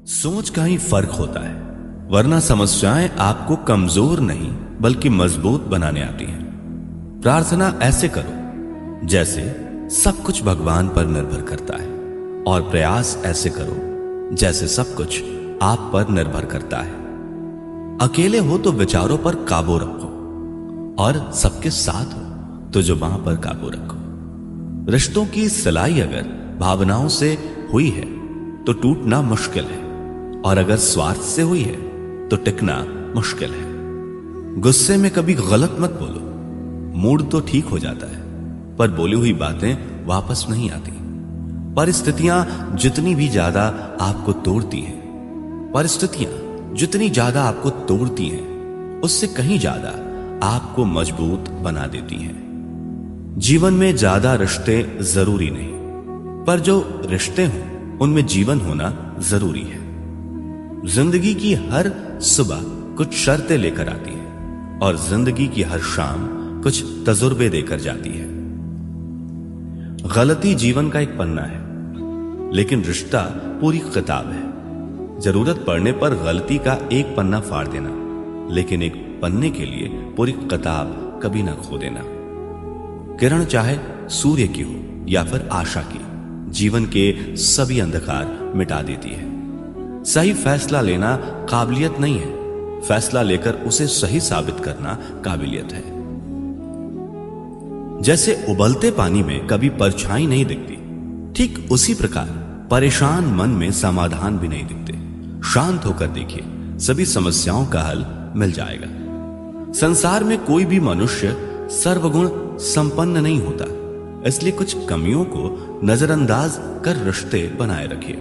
सोच का ही फर्क होता है, वरना समस्याएं आपको कमजोर नहीं बल्कि मजबूत बनाने आती हैं। प्रार्थना ऐसे करो जैसे सब कुछ भगवान पर निर्भर करता है, और प्रयास ऐसे करो जैसे सब कुछ आप पर निर्भर करता है। अकेले हो तो विचारों पर काबू रखो, और सबके साथ हो तो जुबान पर काबू रखो। रिश्तों की सिलाई अगर भावनाओं से हुई है तो टूटना मुश्किल है, और अगर स्वार्थ से हुई है तो टिकना मुश्किल है। गुस्से में कभी गलत मत बोलो, मूड तो ठीक हो जाता है पर बोली हुई बातें वापस नहीं आती। परिस्थितियां जितनी भी ज्यादा आपको तोड़ती हैं, परिस्थितियां जितनी ज्यादा आपको तोड़ती हैं, उससे कहीं ज्यादा आपको मजबूत बना देती हैं। जीवन में ज्यादा रिश्ते जरूरी नहीं, पर जो रिश्ते हों उनमें जीवन होना जरूरी है। जिंदगी की हर सुबह कुछ शर्तें लेकर आती है, और जिंदगी की हर शाम कुछ तजुर्बे देकर जाती है। गलती जीवन का एक पन्ना है, लेकिन रिश्ता पूरी किताब है। जरूरत पड़ने पर गलती का एक पन्ना फाड़ देना, लेकिन एक पन्ने के लिए पूरी किताब कभी ना खो देना। किरण चाहे सूर्य की हो या फिर आशा की, जीवन के सभी अंधकार मिटा देती है। सही फैसला लेना काबिलियत नहीं है, फैसला लेकर उसे सही साबित करना काबिलियत है। जैसे उबलते पानी में कभी परछाई नहीं दिखती, ठीक उसी प्रकार परेशान मन में समाधान भी नहीं दिखते। शांत होकर देखिए, सभी समस्याओं का हल मिल जाएगा। संसार में कोई भी मनुष्य सर्वगुण संपन्न नहीं होता, इसलिए कुछ कमियों को नजरअंदाज कर रिश्ते बनाए रखिए।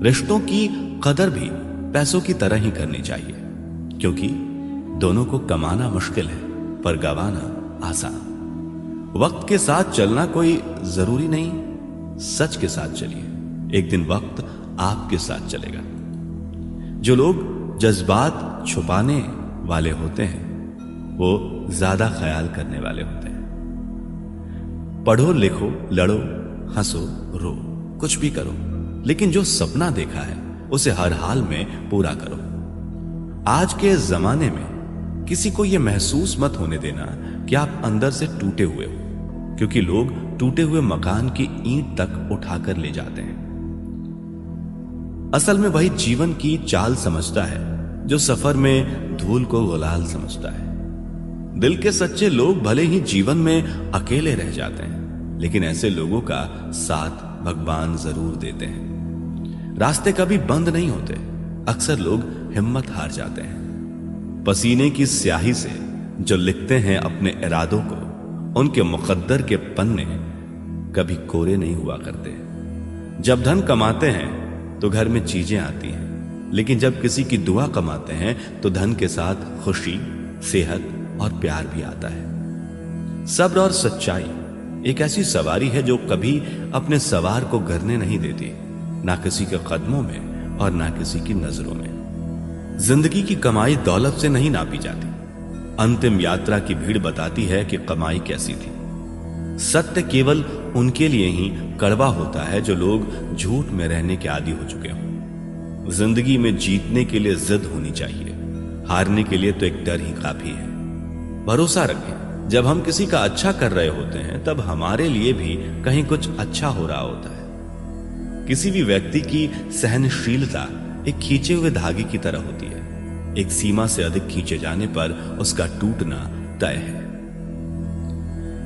रिश्तों की कदर भी पैसों की तरह ही करनी चाहिए, क्योंकि दोनों को कमाना मुश्किल है पर गंवाना आसान। वक्त के साथ चलना कोई जरूरी नहीं, सच के साथ चलिए, एक दिन वक्त आपके साथ चलेगा। जो लोग जज्बात छुपाने वाले होते हैं वो ज्यादा ख्याल करने वाले होते हैं। पढ़ो लिखो, लड़ो, हंसो, रो, कुछ भी करो, लेकिन जो सपना देखा है उसे हर हाल में पूरा करो। आज के जमाने में किसी को यह महसूस मत होने देना कि आप अंदर से टूटे हुए हो, क्योंकि लोग टूटे हुए मकान की ईंट तक उठाकर ले जाते हैं। असल में वही जीवन की चाल समझता है जो सफर में धूल को गुलाल समझता है। दिल के सच्चे लोग भले ही जीवन में अकेले रह जाते हैं, लेकिन ऐसे लोगों का साथ भगवान जरूर देते हैं। रास्ते कभी बंद नहीं होते, अक्सर लोग हिम्मत हार जाते हैं। पसीने की स्याही से जो लिखते हैं अपने इरादों को, उनके मुकद्दर के पन्ने कभी कोरे नहीं हुआ करते। जब धन कमाते हैं तो घर में चीजें आती हैं, लेकिन जब किसी की दुआ कमाते हैं तो धन के साथ खुशी, सेहत और प्यार भी आता है। सब्र और सच्चाई एक ऐसी सवारी है जो कभी अपने सवार को गिरने नहीं देती, ना किसी के कदमों में और ना किसी की नजरों में। जिंदगी की कमाई दौलत से नहीं नापी जाती, अंतिम यात्रा की भीड़ बताती है कि कमाई कैसी थी। सत्य केवल उनके लिए ही कड़वा होता है जो लोग झूठ में रहने के आदी हो चुके हों। जिंदगी में जीतने के लिए जिद होनी चाहिए, हारने के लिए तो एक डर ही काफी है। भरोसा रखें, जब हम किसी का अच्छा कर रहे होते हैं तब हमारे लिए भी कहीं कुछ अच्छा हो रहा होता है। किसी भी व्यक्ति की सहनशीलता एक खींचे हुए धागे की तरह होती है, एक सीमा से अधिक खींचे जाने पर उसका टूटना तय है।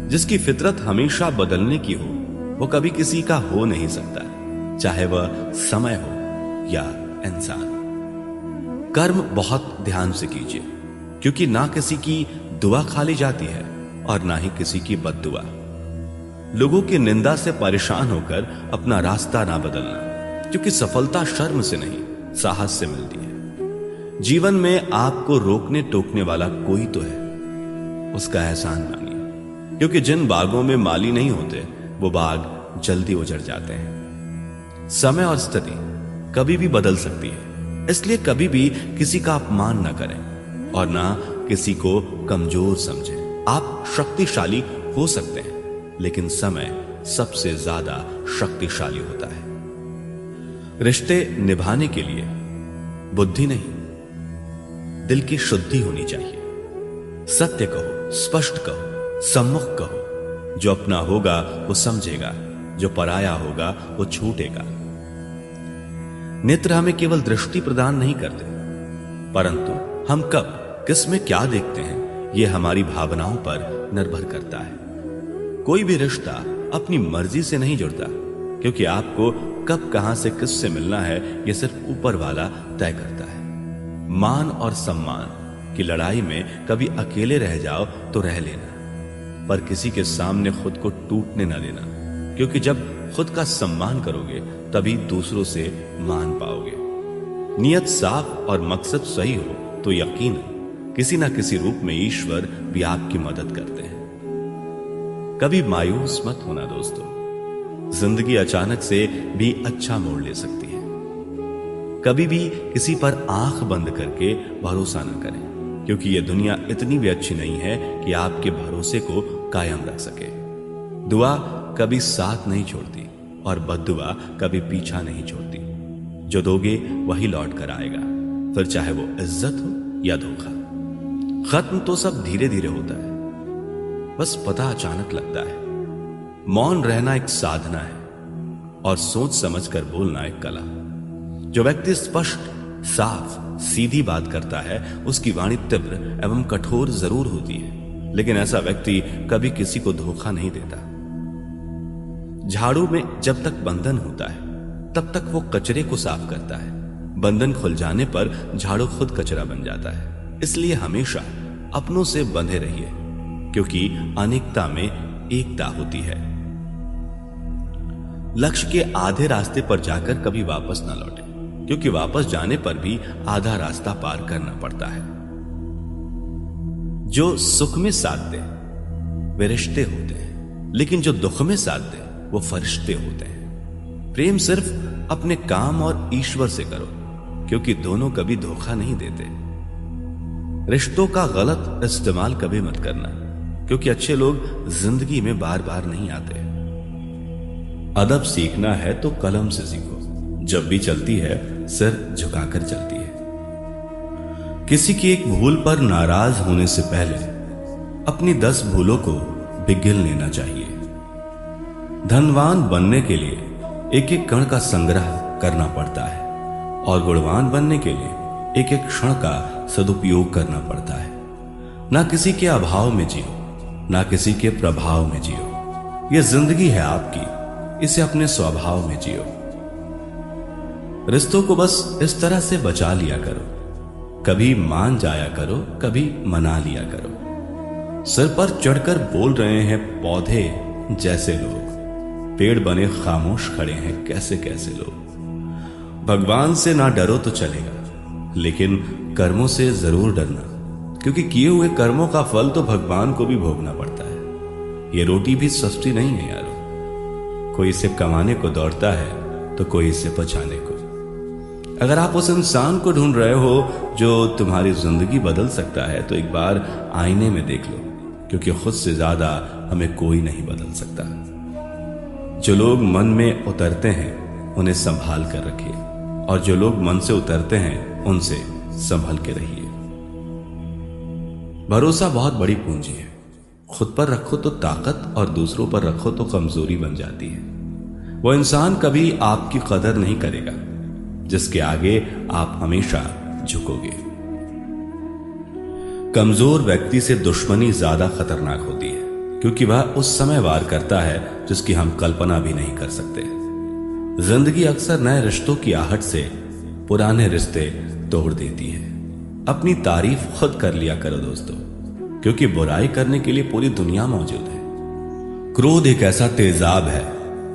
जिसकी फितरत हमेशा बदलने की हो वो कभी किसी का हो नहीं सकता, चाहे वह समय हो या इंसान। कर्म बहुत ध्यान से कीजिए, क्योंकि ना किसी की दुआ खाली जाती है और ना ही किसी की बद्दुआ। लोगों की निंदा से परेशान होकर अपना रास्ता ना बदलना, क्योंकि सफलता शर्म से नहीं साहस से मिलती है। जीवन में आपको रोकने टोकने वाला कोई तो है, उसका एहसान मानिए, क्योंकि जिन बागों में माली नहीं होते वो बाग जल्दी उजड़ जाते हैं। समय और स्थिति कभी भी बदल सकती है, इसलिए कभी भी किसी का अपमान न करें और ना किसी को कमजोर समझें। आप शक्तिशाली हो सकते हैं, लेकिन समय सबसे ज्यादा शक्तिशाली होता है। रिश्ते निभाने के लिए बुद्धि नहीं, दिल की शुद्धि होनी चाहिए। सत्य कहो, स्पष्ट कहो, सम्मुख कहो। जो अपना होगा वो समझेगा, जो पराया होगा वो छूटेगा। नेत्र हमें केवल दृष्टि प्रदान नहीं करते, परंतु हम कब किस में क्या देखते हैं यह हमारी भावनाओं पर निर्भर करता है। कोई भी रिश्ता अपनी मर्जी से नहीं जुड़ता, क्योंकि आपको कब कहां से किससे मिलना है यह सिर्फ ऊपर वाला तय करता है। मान और सम्मान की लड़ाई में कभी अकेले रह जाओ तो रह लेना, पर किसी के सामने खुद को टूटने न देना, क्योंकि जब खुद का सम्मान करोगे तभी दूसरों से मान पाओगे। नियत साफ और मकसद सही हो तो यकीनन किसी ना किसी रूप में ईश्वर भी आपकी मदद करते हैं। कभी मायूस मत होना दोस्तों, जिंदगी अचानक से भी अच्छा मोड़ ले सकती है। कभी भी किसी पर आंख बंद करके भरोसा न करें, क्योंकि यह दुनिया इतनी भी अच्छी नहीं है कि आपके भरोसे को कायम रख सके। दुआ कभी साथ नहीं छोड़ती और बद्दुआ कभी पीछा नहीं छोड़ती। जो दोगे वही लौट कर आएगा, फिर चाहे वो इज्जत हो या धोखा। खत्म तो सब धीरे धीरे होता है, बस पता अचानक लगता है। मौन रहना एक साधना है और सोच समझकर बोलना एक कला। जो व्यक्ति स्पष्ट, साफ, सीधी बात करता है उसकी वाणी तीव्र एवं कठोर जरूर होती है, लेकिन ऐसा व्यक्ति कभी किसी को धोखा नहीं देता। झाड़ू में जब तक बंधन होता है तब तक वो कचरे को साफ करता है। बंधन खुल जाने पर झाड़ू खुद कचरा बन जाता है। इसलिए हमेशा अपनों से बंधे रहिए, क्योंकि अनेकता में एकता होती है। लक्ष्य के आधे रास्ते पर जाकर कभी वापस ना लौटे, क्योंकि वापस जाने पर भी आधा रास्ता पार करना पड़ता है। जो सुख में साथ दे वे रिश्ते होते हैं, लेकिन जो दुख में साथ दे वो फरिश्ते होते हैं। प्रेम सिर्फ अपने काम और ईश्वर से करो, क्योंकि दोनों कभी धोखा नहीं देते। रिश्तों का गलत इस्तेमाल कभी मत करना, क्योंकि अच्छे लोग जिंदगी में बार बार नहीं आते। अदब सीखना है तो कलम से सीखो, जब भी चलती है सिर झुकाकर चलती है। किसी की एक भूल पर नाराज होने से पहले अपनी 10 भूलों को बिगिल लेना चाहिए। धनवान बनने के लिए एक एक कण का संग्रह करना पड़ता है और गुणवान बनने के लिए एक एक क्षण का सदुपयोग करना पड़ता है। ना किसी के अभाव में जियो, ना किसी के प्रभाव में जियो। यह जिंदगी है आपकी, इसे अपने स्वभाव में जियो। रिश्तों को बस इस तरह से बचा लिया करो, कभी मान जाया करो, कभी मना लिया करो। सिर पर चढ़कर बोल रहे हैं पौधे जैसे लोग, पेड़ बने खामोश खड़े हैं कैसे कैसे लोग। भगवान से ना डरो तो चलेगा, लेकिन कर्मों से जरूर डरना, क्योंकि किए हुए कर्मों का फल तो भगवान को भी भोगना पड़ता है। ये रोटी भी सस्ती नहीं है यारो, कोई इसे कमाने को दौड़ता है तो कोई इसे बचाने को। अगर आप उस इंसान को ढूंढ रहे हो जो तुम्हारी जिंदगी बदल सकता है, तो एक बार आईने में देख लो, क्योंकि खुद से ज्यादा हमें कोई नहीं बदल सकता। जो लोग मन में उतरते हैं उन्हें संभाल कर रखिए, और जो लोग मन से उतरते हैं उनसे संभल के रहिए। भरोसा बहुत बड़ी पूंजी है। खुद पर रखो तो ताकत और दूसरों पर रखो तो कमजोरी बन जाती है। वो इंसान कभी आपकी कदर नहीं करेगा जिसके आगे आप हमेशा झुकोगे। कमजोर व्यक्ति से दुश्मनी ज्यादा खतरनाक होती है, क्योंकि वह उस समय वार करता है जिसकी हम कल्पना भी नहीं कर सकते। जिंदगी अक्सर नए रिश्तों की आहट से पुराने रिश्ते तोड़ देती है। अपनी तारीफ खुद कर लिया करो दोस्तों, क्योंकि बुराई करने के लिए पूरी दुनिया मौजूद है। क्रोध एक ऐसा तेजाब है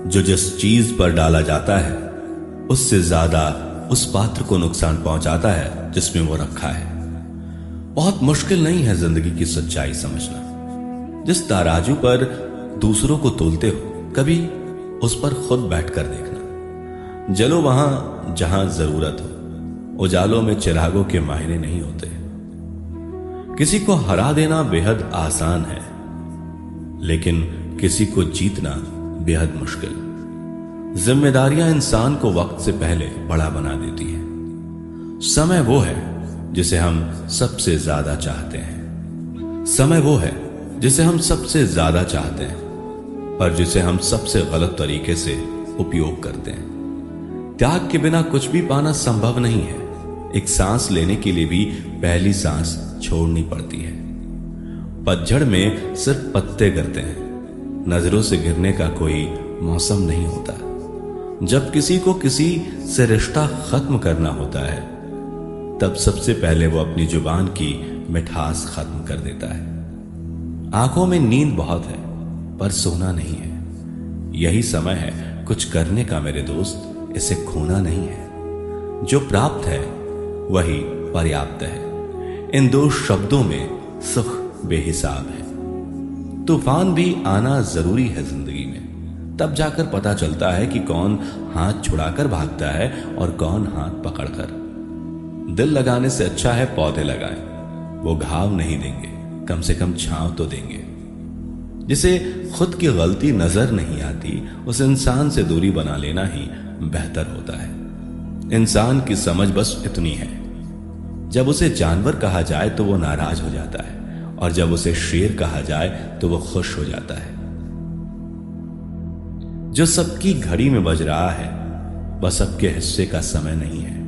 जो जिस चीज पर डाला जाता है उससे ज्यादा उस पात्र को नुकसान पहुंचाता है जिसमें वो रखा है। बहुत मुश्किल नहीं है जिंदगी की सच्चाई समझना। जिस तराजू पर दूसरों को तोलते हो, कभी उस पर खुद बैठकर देखना। जलो वहां जहां जरूरत हो, उजालों में चिरागों के मायने नहीं होते। किसी को हरा देना बेहद आसान है, लेकिन किसी को जीतना बेहद मुश्किल। जिम्मेदारियां इंसान को वक्त से पहले बड़ा बना देती हैं। समय वो है जिसे हम सबसे ज्यादा चाहते हैं। समय वो है जिसे हम सबसे ज्यादा चाहते हैं, पर जिसे हम सबसे गलत तरीके से उपयोग करते हैं। त्याग के बिना कुछ भी पाना संभव नहीं है। एक सांस लेने के लिए भी पहली सांस छोड़नी पड़ती है। पतझड़ में सिर्फ पत्ते गिरते हैं, नजरों से गिरने का कोई मौसम नहीं होता। जब किसी को किसी से रिश्ता खत्म करना होता है, तब सबसे पहले वो अपनी जुबान की मिठास खत्म कर देता है। आंखों में नींद बहुत है, पर सोना नहीं है। यही समय है कुछ करने का मेरे दोस्त, इसे खोना नहीं है। जो प्राप्त है वही पर्याप्त है। इन दो शब्दों में सुख बेहिसाब है। तूफान भी आना जरूरी है जिंदगी में, तब जाकर पता चलता है कि कौन हाथ छुड़ाकर भागता है और कौन हाथ पकड़कर। दिल लगाने से अच्छा है पौधे लगाएं। वो घाव नहीं देंगे, कम से कम छांव तो देंगे। जिसे खुद की गलती नजर नहीं आती, उस इंसान से दूरी बना लेना ही बेहतर होता है। इंसान की समझ बस इतनी है, जब उसे जानवर कहा जाए तो वो नाराज हो जाता है, और जब उसे शेर कहा जाए तो वो खुश हो जाता है। जो सबकी घड़ी में बज रहा है, वह सबके हिस्से का समय नहीं है।